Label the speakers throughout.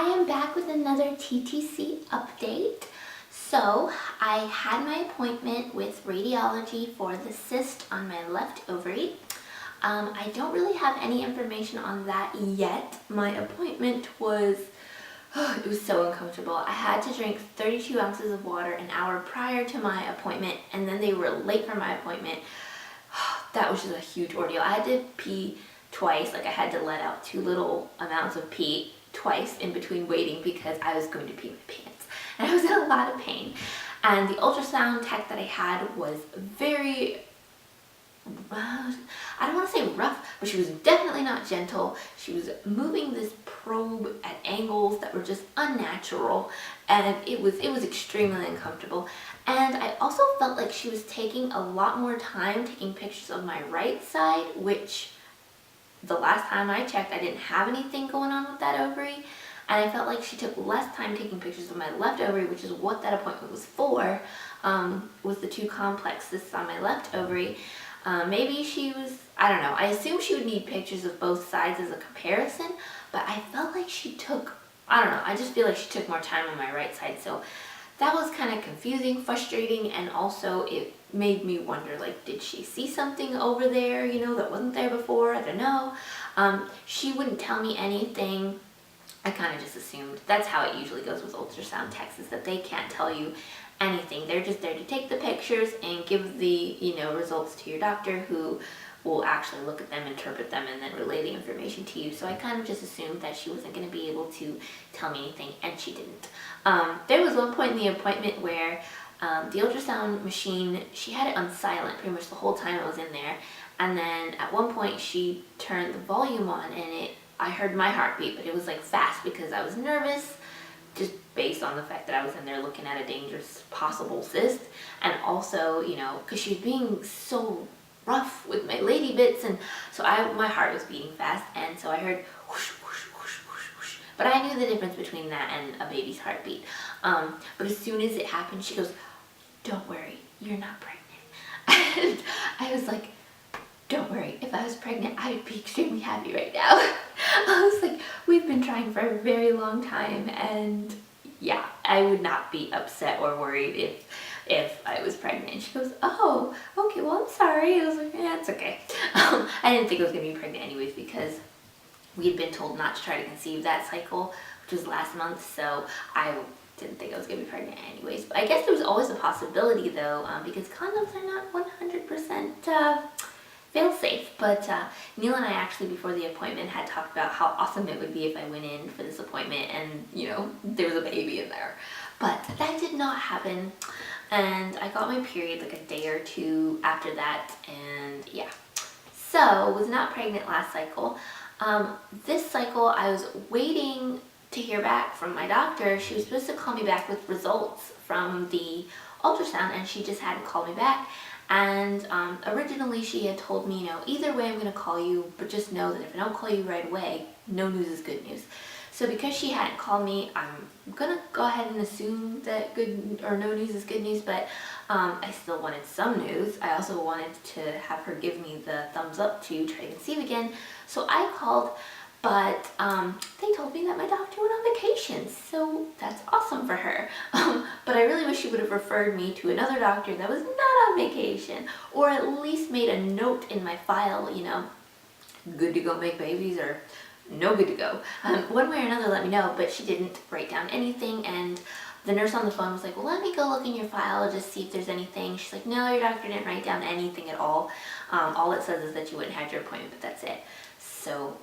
Speaker 1: am back with another TTC update. So I had my appointment with radiology for the cyst on my left ovary. I don't really have any information on that yet. My appointment was, it was so uncomfortable. I had to drink 32 ounces of water an hour prior to my appointment, and then they were late for my appointment. That was just a huge ordeal. I had to pee twice, like I had to let out 2 little amounts of pee twice in between waiting because I was going to pee my pants. And I was in a lot of pain. And the ultrasound tech that I had was very, I don't want to say rough, but she was definitely not gentle. She was moving this probe at angles that were just unnatural, and it was extremely uncomfortable. And I also felt like she was taking a lot more time taking pictures of my right side, which the last time I checked, I didn't have anything going on with that ovary. And I felt like she took less time taking pictures of my left ovary, which is what that appointment was for, was the 2 complex cysts on my left ovary. Maybe she was, I don't know, I assumed she would need pictures of both sides as a comparison, but I felt like she took, I don't know, I just feel like she took more time on my right side. So that was kind of confusing, frustrating, and also it made me wonder, like, did she see something over there, you know, that wasn't there before? I don't know. She wouldn't tell me anything. I kind of just assumed. That's how it usually goes with ultrasound techs, is that they can't tell you anything. They're just there to take the pictures and give the, you know, results to your doctor, who will actually look at them, interpret them, and then relay the information to you. So I kind of just assumed that she wasn't going to be able to tell me anything, and she didn't. There was one point in the appointment where the ultrasound machine, she had it on silent pretty much the whole time I was in there, and then at one point she turned the volume on, and I heard my heartbeat, but it was like fast because I was nervous, just based on the fact that I was in there looking at a dangerous possible cyst, and also, you know, because she was being so rough with my lady bits, and so my heart was beating fast, and so I heard whoosh, whoosh, whoosh, whoosh, whoosh. But I knew the difference between that and a baby's heartbeat. But as soon as it happened, she goes, "Don't worry, you're not pregnant." And I was like, don't worry, if I was pregnant, I would be extremely happy right now. I was like, we've been trying for a very long time, and yeah, I would not be upset or worried if I was pregnant. And she goes, "Oh, okay, well, I'm sorry." I was like, yeah, it's okay. I didn't think I was going to be pregnant anyways, because we had been told not to try to conceive that cycle, which was last month, so I didn't think I was going to be pregnant anyways. But I guess there was always a possibility, though, because condoms are not 100% fail-safe. But Neil and I actually, before the appointment, had talked about how awesome it would be if I went in for this appointment and, you know, there was a baby in there. But that did not happen, and I got my period like a day or 2 after that, and yeah. So, was not pregnant last cycle. This cycle, I was waiting to hear back from my doctor. She was supposed to call me back with results from the ultrasound, and she just hadn't called me back. And originally she had told me, you know, either way I'm going to call you, but just know that if I don't call you right away, no news is good news. So because she hadn't called me, I'm going to go ahead and assume that good or no news is good news, but I still wanted some news. I also wanted to have her give me the thumbs up to try to conceive again. So I called, but they told me that my doctor went on vacation, so that's awesome for her. But I really wish she would have referred me to another doctor that was not on vacation, or at least made a note in my file, you know, good to go make babies or no good to go. One way or another, let me know, but she didn't write down anything, and the nurse on the phone was like, well, let me go look in your file, just see if there's anything. She's like, no, your doctor didn't write down anything at all. All it says is that you wouldn't have your appointment, but that's it. So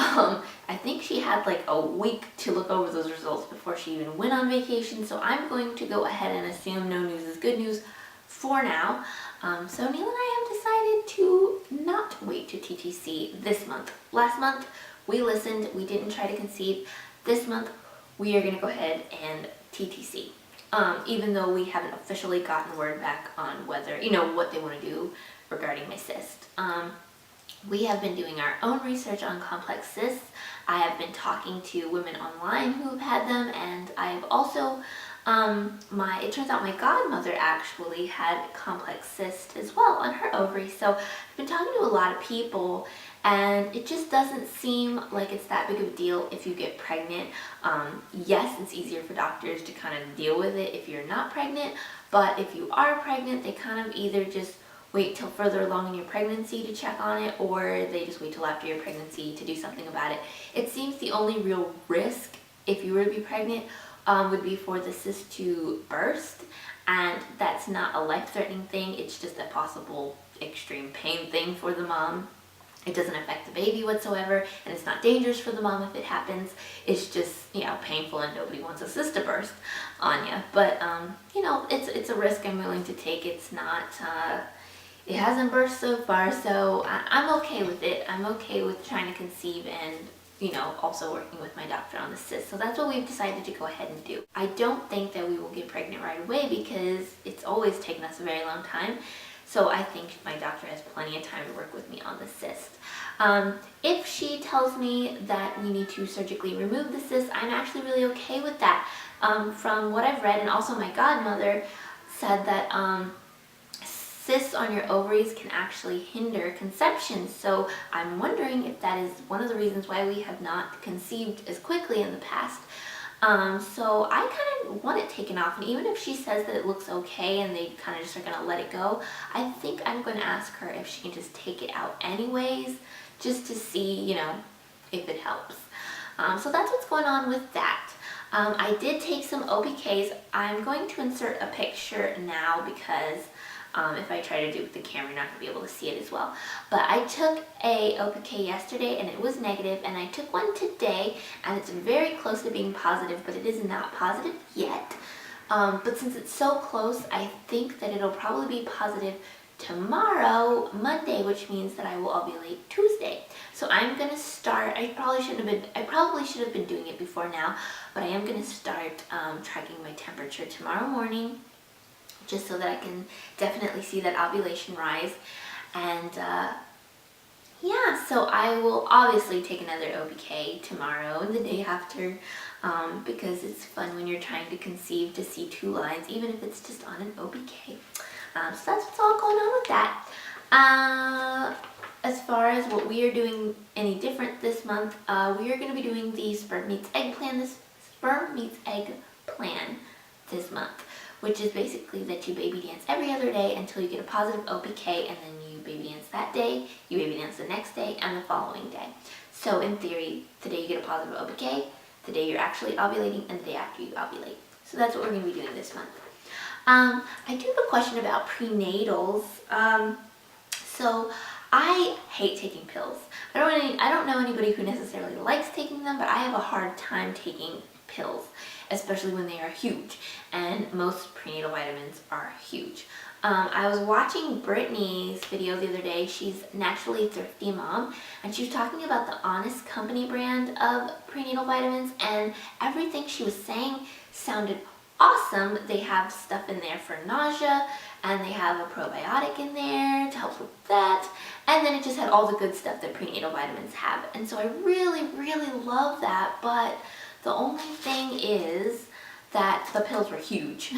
Speaker 1: I think she had like a week to look over those results before she even went on vacation, so I'm going to go ahead and assume no news is good news for now. So Neil and I have decided to not wait to TTC this month. Last month we listened, we didn't try to conceive. This month we are going to go ahead and TTC. Even though we haven't officially gotten word back on whether, you know, what they want to do regarding my cyst. We have been doing our own research on complex cysts. I have been talking to women online who have had them, and I have also It turns out my godmother actually had complex cyst as well on her ovary. So I've been talking to a lot of people, and it just doesn't seem like it's that big of a deal if you get pregnant. Yes, it's easier for doctors to kind of deal with it if you're not pregnant, but if you are pregnant, they kind of either just wait till further along in your pregnancy to check on it, or they just wait till after your pregnancy to do something about it. It seems the only real risk if you were to be pregnant would be for the cyst to burst, and that's not a life-threatening thing. It's just a possible extreme pain thing for the mom. It doesn't affect the baby whatsoever, and it's not dangerous for the mom if it happens. It's just, you know, painful, and nobody wants a cyst to burst on you. But you know, it's a risk I'm willing to take. It's not it hasn't burst so far, so I'm okay with it. I'm okay with trying to conceive and, you know, also working with my doctor on the cyst. So that's what we've decided to go ahead and do. I don't think that we will get pregnant right away because it's always taken us a very long time. So I think my doctor has plenty of time to work with me on the cyst. If she tells me that we need to surgically remove the cyst, I'm actually really okay with that. From what I've read, and also my godmother said that cysts on your ovaries can actually hinder conception. So I'm wondering if that is one of the reasons why we have not conceived as quickly in the past. So I kind of want it taken off, and even if she says that it looks okay and they kind of just are going to let it go, I think I'm going to ask her if she can just take it out anyways, just to see, you know, if it helps. So that's what's going on with that. I did take some OPKs. I'm going to insert a picture now because if I try to do it with the camera, you're not going to be able to see it as well. But I took a OPK yesterday and it was negative, and I took one today and it's very close to being positive, but it is not positive yet. But since it's so close, I think that it'll probably be positive tomorrow, Monday, which means that I will ovulate Tuesday. So I'm going to start, I probably should have been doing it before now, but I am going to start tracking my temperature tomorrow morning, just so that I can definitely see that ovulation rise. And yeah, so I will obviously take another OPK tomorrow and the day after, because it's fun when you're trying to conceive to see two lines, even if it's just on an OPK. So that's what's all going on with that. As far as what we are doing any different this month, we are going to be doing the sperm meets egg plan this month, which is basically that you baby dance every other day until you get a positive OPK, and then you baby dance that day, you baby dance the next day, and the following day. So in theory, the day you get a positive OPK, the day you're actually ovulating, and the day after you ovulate. So that's what we're going to be doing this month. I do have a question about prenatals. So I hate taking pills. I don't know anybody who necessarily likes taking them, but I have a hard time taking pills, especially when they are huge, and most prenatal vitamins are huge. I was watching Brittany's video the other day. She's Naturally Thrifty Mom, and she was talking about the Honest Company brand of prenatal vitamins, and everything she was saying sounded awesome. They have stuff in there for nausea, and they have a probiotic in there to help with that, and then it just had all the good stuff that prenatal vitamins have, and so I really, really love that. But the only thing is that the pills were huge.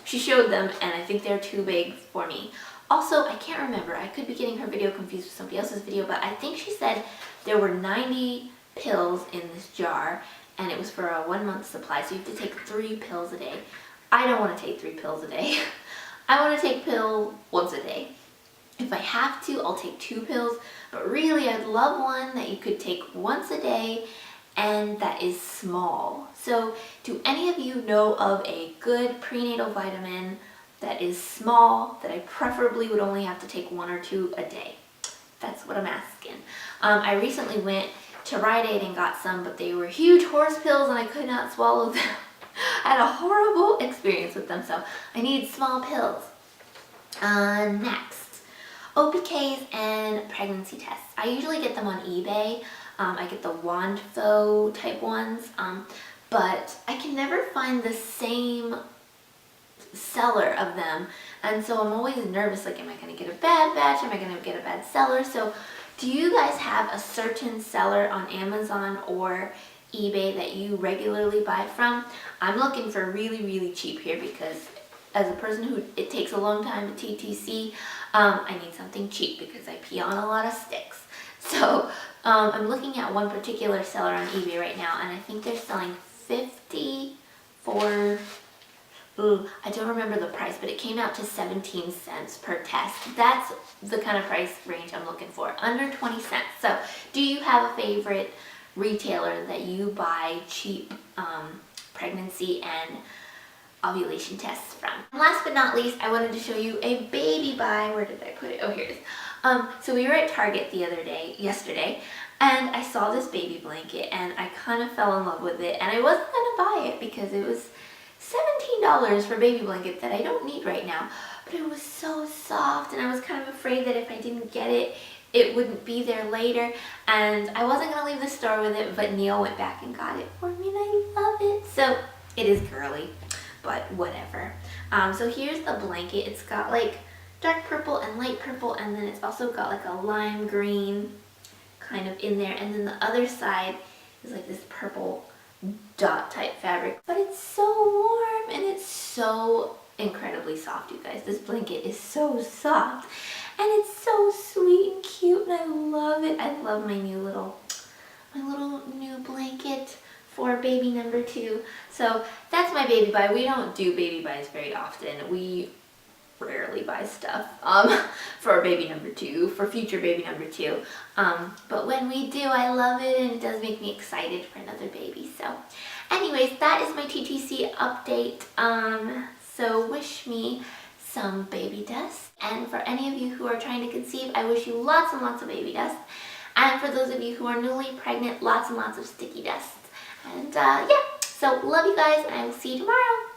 Speaker 1: She showed them, and I think they're too big for me. Also, I can't remember, I could be getting her video confused with somebody else's video, but I think she said there were 90 pills in this jar, and it was for a 1-month supply, so you have to take 3 pills a day. I don't want to take 3 pills a day. I want to take pill once a day. If I have to, I'll take 2 pills, but really I'd love one that you could take once a day and that is small. So do any of you know of a good prenatal vitamin that is small, that I preferably would only have to take 1 or 2 a day? That's what I'm asking. I recently went to Rite Aid and got some, but they were huge horse pills and I could not swallow them. I had a horrible experience with them, so I need small pills. Next, OPKs and pregnancy tests. I usually get them on eBay. I get the Wandfo type ones, but I can never find the same seller of them, and so I'm always nervous, like, am I going to get a bad batch? Am I going to get a bad seller? So do you guys have a certain seller on Amazon, or eBay that you regularly buy from. I'm looking for really, really cheap here because as a person who it takes a long time to TTC, I need something cheap because I pee on a lot of sticks. So I'm looking at one particular seller on eBay right now, and I think they're selling 50 for, I don't remember the price, but it came out to 17 cents per test. That's the kind of price range I'm looking for, under 20 cents. So do you have a favorite retailer that you buy cheap pregnancy and ovulation tests from? And last but not least, I wanted to show you a baby buy. Where did I put it? Oh, here it is. So we were at Target yesterday, and I saw this baby blanket, and I kind of fell in love with it, and I wasn't gonna buy it because it was $17 for a baby blanket that I don't need right now, but it was so soft, and I was kind of afraid that if I didn't get it, it wouldn't be there later, and I wasn't gonna leave the store with it, but Neil went back and got it for me, and I love it. So it is girly, but whatever. So here's the blanket. It's got like dark purple and light purple, and then it's also got like a lime green kind of in there, and then the other side is like this purple dot type fabric. But it's so warm and it's so incredibly soft, you guys. This blanket is so soft and it's so sweet and cute, and I love it. I love my little new blanket for baby number 2. So that's my baby buy. We don't do baby buys very often. We rarely buy stuff for baby number 2, for future baby number 2. But when we do, I love it, and it does make me excited for another baby. So anyways, that is my TTC update. So wish me some baby dust. And for any of you who are trying to conceive, I wish you lots and lots of baby dust. And for those of you who are newly pregnant, lots and lots of sticky dust. And yeah, so love you guys, and I will see you tomorrow.